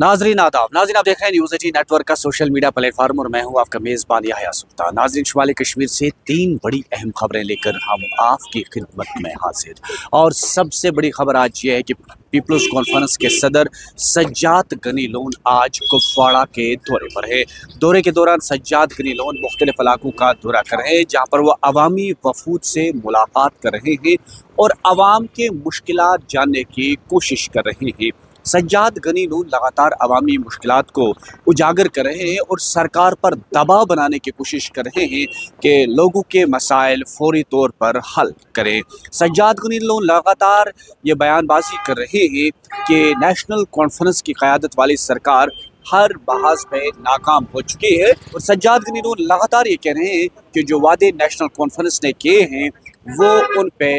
नाजरीन आदाब। नाजरीन आप देख रहे हैं न्यूज़ 18 नेटवर्क का सोशल मीडिया प्लेटफॉर्म और मैं हूं आपका मेज़बान याह्या सुल्तान। नाजरीन शुमाली कश्मीर से 3 बड़ी अहम खबरें लेकर हम आपकी खिदमत में हाजिर। और सबसे बड़ी खबर आज ये है कि पीपल्स कॉन्फ्रेंस के सदर सज्जाद गनी लोन आज कुपवाड़ा के दौरे पर है। दौरे के दौरान सज्जाद गनी लोन मुख्तलिफ इलाकों का दौरा कर रहे हैं, जहाँ पर वह अवामी वफूद से मुलाकात कर रहे हैं और आवाम के मुश्किलात जानने की कोशिश कर रहे हैं। सज्जाद गनी लोन लगातार अवामी मुश्किलात को उजागर कर रहे हैं और सरकार पर दबाव बनाने की कोशिश कर रहे हैं कि लोगों के मसाइल फौरी तौर पर हल करें। सज्जाद गनी लोन लगातार ये बयानबाजी कर रहे हैं कि नेशनल कॉन्फ्रेंस की क़यादत वाली सरकार हर बहास में नाकाम हो चुकी है और सज्जाद गनी लोन लगातार ये कह रहे हैं कि जो वादे नेशनल कॉन्फ्रेंस ने किए हैं वो उन पे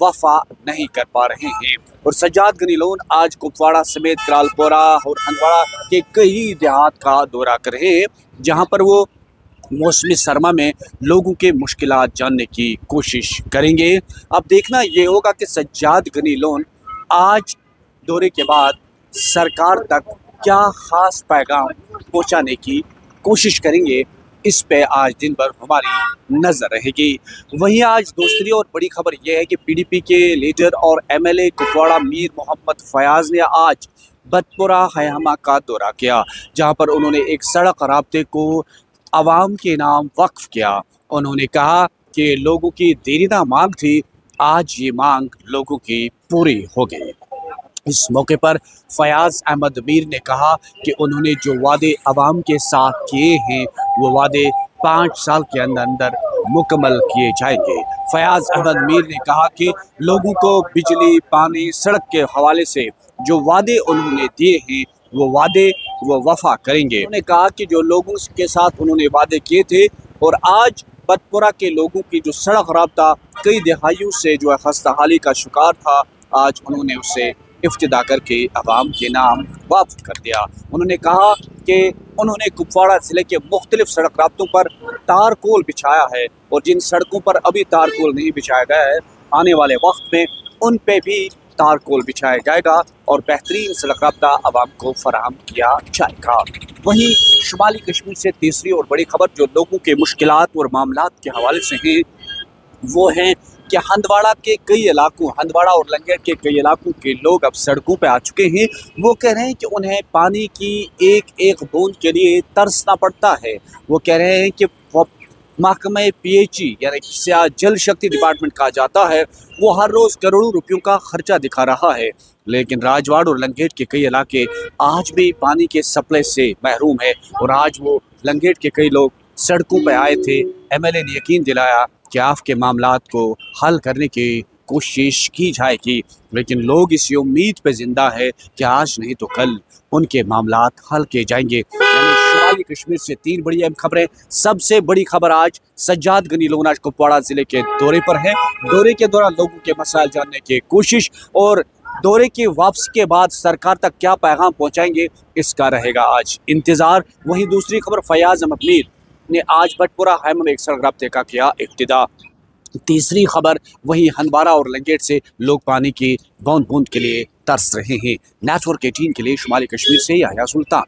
वफा नहीं कर पा रहे हैं। और सज्जाद गनी लोन आज कुपवाड़ा समेत करालपोरा और हंदवाड़ा के कई देहात का दौरा कर रहे हैं, जहां पर वो मौसमी सरमा में लोगों के मुश्किलात जानने की कोशिश करेंगे। अब देखना ये होगा कि सज्जाद गनी लोन आज दौरे के बाद सरकार तक क्या ख़ास पैगाम पहुंचाने की कोशिश करेंगे, इस पे आज दिन भर हमारी नज़र रहेगी। वहीं आज दूसरी और बड़ी खबर यह है कि पीडीपी के लीडर और एमएलए कुपवाड़ा मीर मोहम्मद फयाज ने आज बतपुरा हैहमा का दौरा किया, जहां पर उन्होंने एक सड़क राब्ते को आवाम के नाम वक्फ किया। उन्होंने कहा कि लोगों की देरीना मांग थी, आज ये मांग लोगों की पूरी हो गई। इस मौके पर फयाज अहमद मीर ने कहा कि उन्होंने जो वादे आवाम के साथ किए हैं वो वादे 5 साल के अंदर अंदर मुकम्मल किए जाएंगे। फयाज अहमद मीर ने कहा कि लोगों को बिजली, पानी, सड़क के हवाले से जो वादे उन्होंने दिए हैं वो वादे वो वफा करेंगे। उन्होंने कहा कि जो लोगों के साथ उन्होंने वादे किए थे और आज बतपुरा के लोगों की जो सड़क राब्ता कई दहाइयों से जो है खस्ताहाली का शिकार था, आज उन्होंने उससे इफ्तिदा करके अवाम के नाम वापस कर दिया। उन्होंने कहा कि उन्होंने कुपवाड़ा ज़िले के मुख्तलिफ सड़क राब्तों पर तारकोल बिछाया है और जिन सड़कों पर अभी तारकोल नहीं बिछाया गया है, आने वाले वक्त में उन पे भी तारकोल बिछाया जाएगा और बेहतरीन सड़क राब्ता आवाम को फराहम किया जाएगा। वहीं शुमाली कश्मीर से तीसरी और बड़ी खबर जो लोगों के मुश्किलात और मामलात के हवाले से है वो है कि हंदवाड़ा के कई इलाकों, हंदवाड़ा और लंगेट के कई इलाकों के लोग अब सड़कों पर आ चुके हैं। वो कह रहे हैं कि उन्हें पानी की एक एक बूंद के लिए तरसना पड़ता है। वो कह रहे हैं कि महकमा पीएचई यानी जल शक्ति डिपार्टमेंट कहा जाता है, वो हर रोज़ करोड़ों रुपयों का खर्चा दिखा रहा है, लेकिन राजवाड़ और लंगेट के कई इलाके आज भी पानी के सप्लाई से महरूम है। और आज वो लंगेट के कई लोग सड़कों पर आए थे। एमएलए ने यकीन दिलाया कि आपके मामलात को हल करने की कोशिश की जाएगी, लेकिन लोग इस उम्मीद पे जिंदा है कि आज नहीं तो कल उनके मामलात हल किए जाएंगे। यानी शुमाली कश्मीर से 3 बड़ी अहम खबरें। सबसे बड़ी खबर आज सज्जाद गनी लोन आज कुपवाड़ा जिले के दौरे पर है। दौरे के दौरान लोगों के मसाइल जानने की कोशिश और दौरे की वापसी के बाद सरकार तक क्या पैगाम पहुँचाएंगे, इसका रहेगा आज इंतज़ार। वहीं दूसरी खबर फयाज अहमद मीर ने आज बटपुरा हैमा में एक सड़क राब्ते का किया इब्तिदा। तीसरी खबर वहीं हंदवाड़ा और लंगेट से लोग पानी की बूंद बूंद के लिए तरस रहे हैं। नेटवर्क 18 के लिए शुमाली कश्मीर से याह्या सुल्तान।